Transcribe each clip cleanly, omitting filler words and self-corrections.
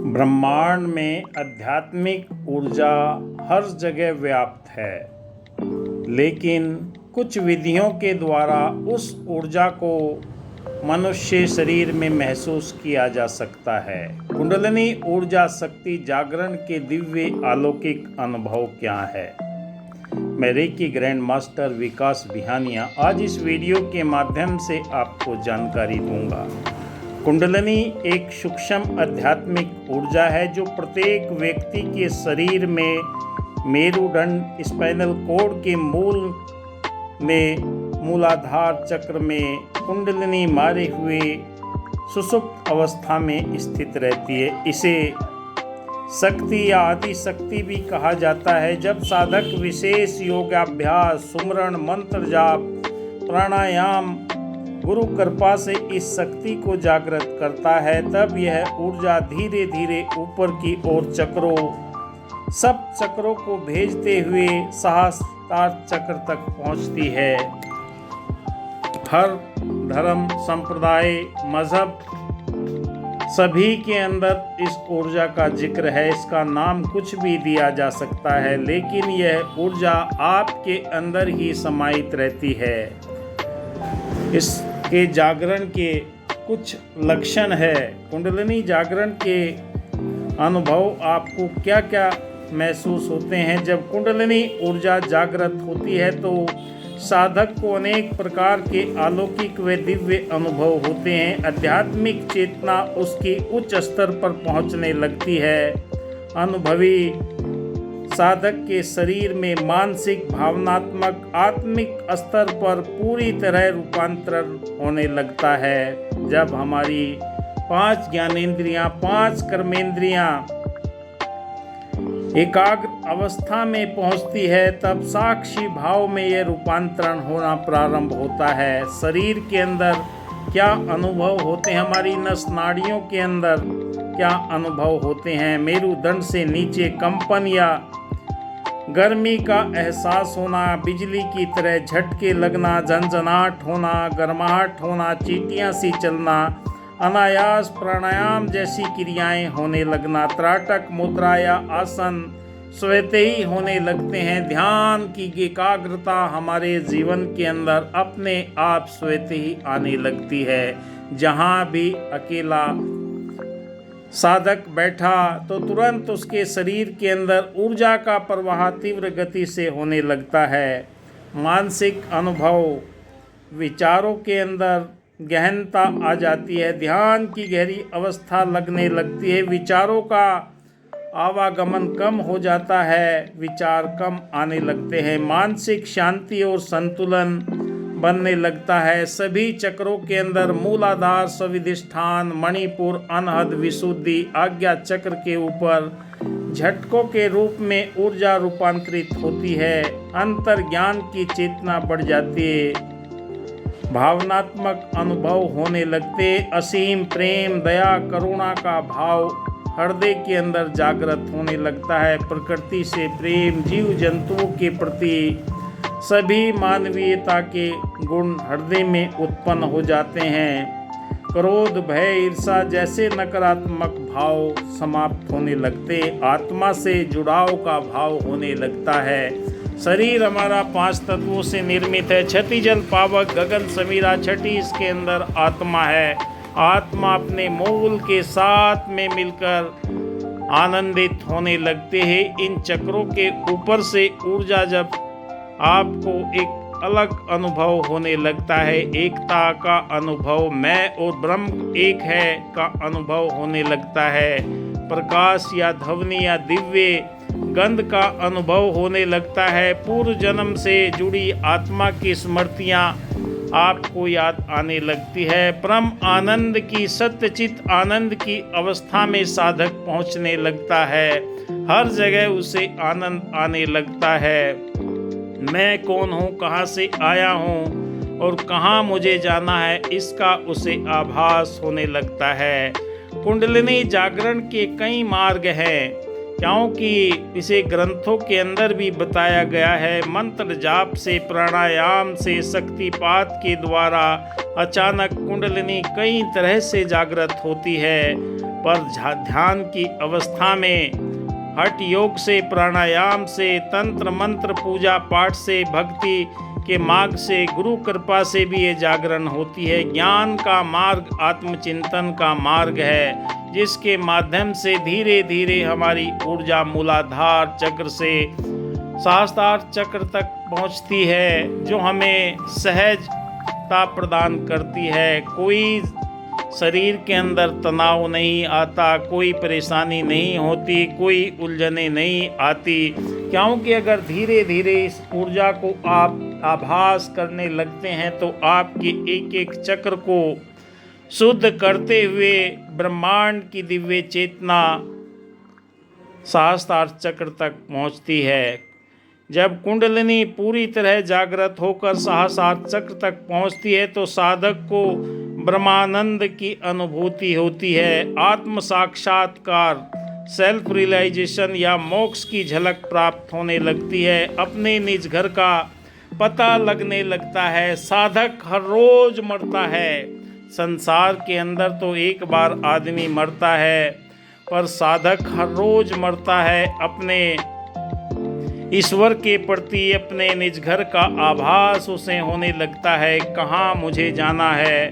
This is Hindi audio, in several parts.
ब्रह्मांड में आध्यात्मिक ऊर्जा हर जगह व्याप्त है, लेकिन कुछ विधियों के द्वारा उस ऊर्जा को मनुष्य शरीर में महसूस किया जा सकता है। कुंडलिनी ऊर्जा शक्ति जागरण के दिव्य अलौकिक अनुभव क्या है? मैं रेकी ग्रैंड मास्टर विकास बिहानिया आज इस वीडियो के माध्यम से आपको जानकारी दूंगा। कुंडलिनी एक सूक्ष्म आध्यात्मिक ऊर्जा है जो प्रत्येक व्यक्ति के शरीर में मेरुदंड स्पाइनल कॉर्ड के मूलाधार चक्र में कुंडलिनी मारे हुए सुषुप्त अवस्था में स्थित रहती है। इसे शक्ति या आदि शक्ति भी कहा जाता है। जब साधक विशेष योगाभ्यास, सुमरण, मंत्र जाप, प्राणायाम, गुरु कृपा से इस शक्ति को जागृत करता है, तब यह ऊर्जा धीरे धीरे ऊपर की ओर सब चक्रों को भेजते हुए सहस्त्रार चक्र तक पहुंचती है। हर धर्म, संप्रदाय, मजहब सभी के अंदर इस ऊर्जा का जिक्र है। इसका नाम कुछ भी दिया जा सकता है, लेकिन यह ऊर्जा आपके अंदर ही समाहित रहती है। इसके जागरण के कुछ लक्षण है। कुंडलिनी जागरण के अनुभव आपको क्या क्या महसूस होते हैं? जब कुंडलिनी ऊर्जा जागृत होती है तो साधक को अनेक प्रकार के अलौकिक व दिव्य अनुभव होते हैं। आध्यात्मिक चेतना उसकी उच्च स्तर पर पहुंचने लगती है। अनुभवी साधक के शरीर में मानसिक, भावनात्मक, आत्मिक स्तर पर पूरी तरह रूपांतरण होने लगता है। जब हमारी 5 ज्ञानेंद्रियां, 5 कर्मेंद्रियां एकाग्र अवस्था में पहुंचती है, तब साक्षी भाव में यह रूपांतरण होना प्रारंभ होता है। शरीर के अंदर क्या अनुभव होते हैं? हमारी नस नाड़ियों के अंदर क्या अनुभव होते हैं? मेरुदंड से नीचे कंपन या गर्मी का एहसास होना, बिजली की तरह झटके लगना, झंझनाहट होना, गर्माहट होना, चींटियां सी चलना, अनायास प्राणायाम जैसी क्रियाएं होने लगना, त्राटक मुद्रा या आसन स्वतः ही होने लगते हैं। ध्यान की एकाग्रता हमारे जीवन के अंदर अपने आप स्वतः ही आने लगती है। जहाँ भी अकेला साधक बैठा तो तुरंत उसके शरीर के अंदर ऊर्जा का प्रवाह तीव्र गति से होने लगता है। मानसिक अनुभव, विचारों के अंदर गहनता आ जाती है। ध्यान की गहरी अवस्था लगने लगती है। विचारों का आवागमन कम हो जाता है, विचार कम आने लगते हैं। मानसिक शांति और संतुलन बनने लगता है। सभी चक्रों के अंदर मूलाधार, स्वादिष्ठान, मणिपुर, अनहद, विशुद्धि, आज्ञा चक्र के ऊपर झटकों के रूप में ऊर्जा रूपांतरित होती है। अंतर ज्ञान की चेतना बढ़ जाती है। भावनात्मक अनुभव होने लगते। असीम प्रेम, दया, करुणा का भाव हृदय के अंदर जागृत होने लगता है। प्रकृति से प्रेम, जीव जंतुओं के प्रति सभी मानवीयता के गुण हृदय में उत्पन्न हो जाते हैं। क्रोध, भय, ईर्ष्या जैसे नकारात्मक भाव समाप्त होने लगते। आत्मा से जुड़ाव का भाव होने लगता है। शरीर हमारा 5 तत्वों से निर्मित है। छठी जल पावक गगन समीरा, छठी इसके अंदर आत्मा है। आत्मा अपने मूल के साथ में मिलकर आनंदित होने लगते हैं। इन चक्रों के ऊपर से ऊर्जा जब आपको एक अलग अनुभव होने लगता है, एकता का अनुभव, मैं और ब्रह्म एक है का अनुभव होने लगता है। प्रकाश या ध्वनि या दिव्य गंध का अनुभव होने लगता है। पूर्व जन्म से जुड़ी आत्मा की स्मृतियाँ आपको याद आने लगती है। परम आनंद की, सत्यचित आनंद की अवस्था में साधक पहुँचने लगता है। हर जगह उसे आनंद आने लगता है। मैं कौन हूँ, कहाँ से आया हूँ और कहाँ मुझे जाना है, इसका उसे आभास होने लगता है। कुंडलिनी जागरण के कई मार्ग हैं, क्योंकि इसे ग्रंथों के अंदर भी बताया गया है। मंत्र जाप से, प्राणायाम से, शक्तिपात के द्वारा अचानक कुंडलिनी कई तरह से जागृत होती है। पर ध्यान की अवस्था में हठ योग से, प्राणायाम से, तंत्र मंत्र पूजा पाठ से, भक्ति के मार्ग से, गुरु कृपा से भी ये जागरण होती है। ज्ञान का मार्ग आत्मचिंतन का मार्ग है, जिसके माध्यम से धीरे धीरे हमारी ऊर्जा मूलाधार चक्र से सहस्त्रार चक्र तक पहुंचती है, जो हमें सहजता प्रदान करती है। कोई शरीर के अंदर तनाव नहीं आता, कोई परेशानी नहीं होती, कोई उलझने नहीं आती, क्योंकि अगर धीरे धीरे इस ऊर्जा को आप आभास करने लगते हैं तो आपके एक एक चक्र को शुद्ध करते हुए ब्रह्मांड की दिव्य चेतना सहस्त्रार चक्र तक पहुंचती है। जब कुंडलिनी पूरी तरह जागृत होकर सहस्त्रार चक्र तक पहुंचती है तो साधक को ब्रह्मानंद की अनुभूति होती है। आत्म साक्षात्कार, सेल्फ रियलाइजेशन या मोक्ष की झलक प्राप्त होने लगती है। अपने निज घर का पता लगने लगता है। साधक हर रोज मरता है। संसार के अंदर तो एक बार आदमी मरता है, पर साधक हर रोज मरता है। अपने ईश्वर के प्रति, अपने निज घर का आभास उसे होने लगता है, कहाँ मुझे जाना है,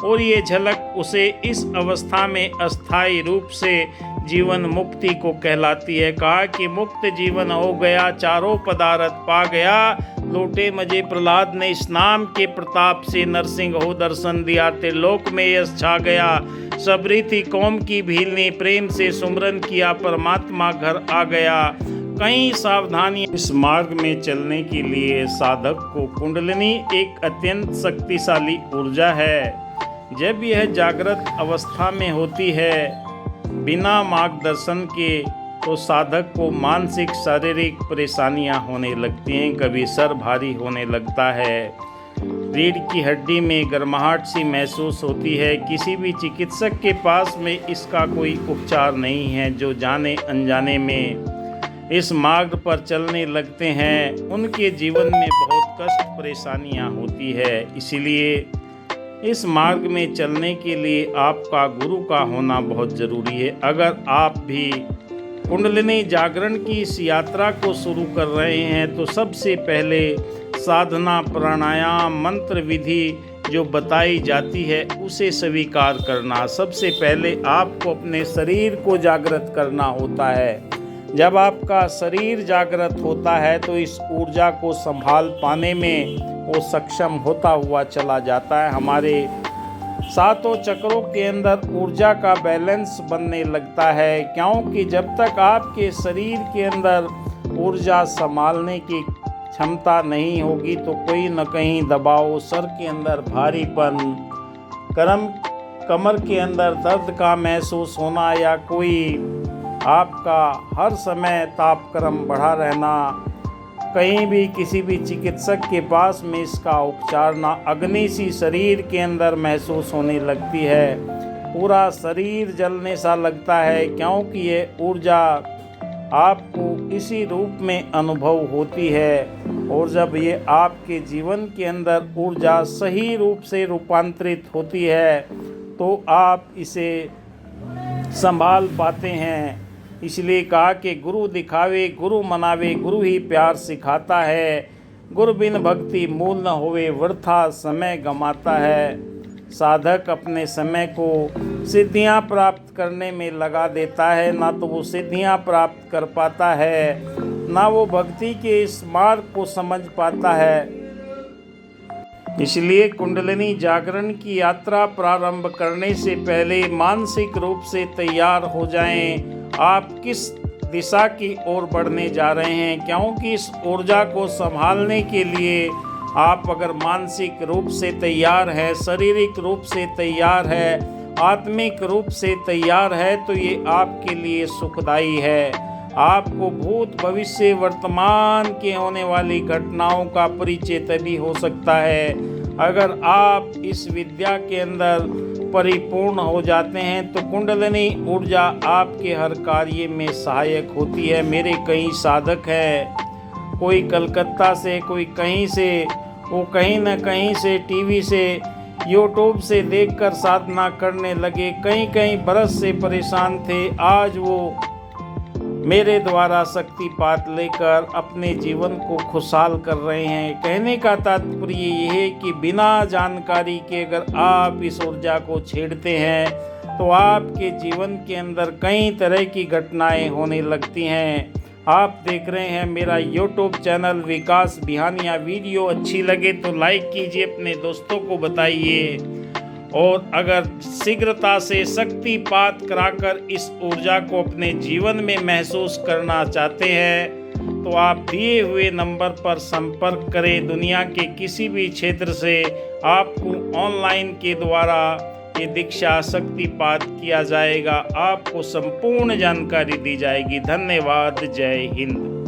और ये झलक उसे इस अवस्था में अस्थायी रूप से जीवन मुक्ति को कहलाती है। कहा कि मुक्त जीवन हो गया, चारों पदार्थ पा गया, लौटे मजे प्रहलाद ने इस नाम के प्रताप से, नरसिंह हो दर्शन दिया, त्रिलोक में यश छा गया। सबरी थी कौम की भील ने, प्रेम से सुमरन किया, परमात्मा घर आ गया। कई सावधानियां। इस मार्ग में चलने के लिए साधक को कुंडलिनी एक अत्यंत शक्तिशाली ऊर्जा है। जब यह जागृत अवस्था में होती है बिना मार्गदर्शन के, तो साधक को मानसिक शारीरिक परेशानियां होने लगती हैं। कभी सर भारी होने लगता है, रीढ़ की हड्डी में गर्माहट सी महसूस होती है। किसी भी चिकित्सक के पास में इसका कोई उपचार नहीं है। जो जाने अनजाने में इस मार्ग पर चलने लगते हैं, उनके जीवन में बहुत कष्ट परेशानियां होती है। इसीलिए इस मार्ग में चलने के लिए आपका गुरु का होना बहुत ज़रूरी है। अगर आप भी कुंडलिनी जागरण की इस यात्रा को शुरू कर रहे हैं तो सबसे पहले साधना, प्राणायाम, मंत्र विधि जो बताई जाती है उसे स्वीकार करना। सबसे पहले आपको अपने शरीर को जागृत करना होता है। जब आपका शरीर जागृत होता है तो इस ऊर्जा को संभाल पाने में वो सक्षम होता हुआ चला जाता है। हमारे सातों चक्रों के अंदर ऊर्जा का बैलेंस बनने लगता है, क्योंकि जब तक आपके शरीर के अंदर ऊर्जा संभालने की क्षमता नहीं होगी तो कोई न कहीं दबाव, सर के अंदर भारीपन, कमर के अंदर दर्द का महसूस होना, या कोई आपका हर समय तापक्रम बढ़ा रहना, कहीं भी किसी भी चिकित्सक के पास में इसका उपचार ना, अग्नि सी शरीर के अंदर महसूस होने लगती है। पूरा शरीर जलने सा लगता है, क्योंकि ये ऊर्जा आपको इसी रूप में अनुभव होती है। और जब ये आपके जीवन के अंदर ऊर्जा सही रूप से रूपांतरित होती है तो आप इसे संभाल पाते हैं। इसलिए कहा कि गुरु दिखावे गुरु मनावे, गुरु ही प्यार सिखाता है। गुरु बिन भक्ति मूल न होवे, वृथा समय गमाता है। साधक अपने समय को सिद्धियां प्राप्त करने में लगा देता है, ना तो वो सिद्धियां प्राप्त कर पाता है, ना वो भक्ति के इस मार्ग को समझ पाता है। इसलिए कुंडलिनी जागरण की यात्रा प्रारंभ करने से पहले मानसिक रूप से तैयार हो जाएं। आप किस दिशा की ओर बढ़ने जा रहे हैं, क्योंकि इस ऊर्जा को संभालने के लिए आप अगर मानसिक रूप से तैयार है, शारीरिक रूप से तैयार है, आत्मिक रूप से तैयार है, तो ये आपके लिए सुखदायी है। आपको भूत, भविष्य, वर्तमान के होने वाली घटनाओं का परिचय तभी हो सकता है अगर आप इस विद्या के अंदर परिपूर्ण हो जाते हैं। तो कुंडलिनी ऊर्जा आपके हर कार्य में सहायक होती है। मेरे कई साधक हैं, कोई कलकत्ता से, कोई कहीं से, वो कहीं न कहीं से टीवी से यूट्यूब से देखकर साधना करने लगे। कई बरस से परेशान थे, आज वो मेरे द्वारा शक्तिपात लेकर अपने जीवन को खुशहाल कर रहे हैं। कहने का तात्पर्य यह है कि बिना जानकारी के अगर आप इस ऊर्जा को छेड़ते हैं तो आपके जीवन के अंदर कई तरह की घटनाएं होने लगती हैं। आप देख रहे हैं मेरा यूट्यूब चैनल विकास बिहानिया। वीडियो अच्छी लगे तो लाइक कीजिए, अपने दोस्तों को बताइए, और अगर शीघ्रता से शक्तिपात कराकर इस ऊर्जा को अपने जीवन में महसूस करना चाहते हैं तो आप दिए हुए नंबर पर संपर्क करें। दुनिया के किसी भी क्षेत्र से आपको ऑनलाइन के द्वारा ये दीक्षा शक्तिपात किया जाएगा, आपको संपूर्ण जानकारी दी जाएगी। धन्यवाद। जय हिंद।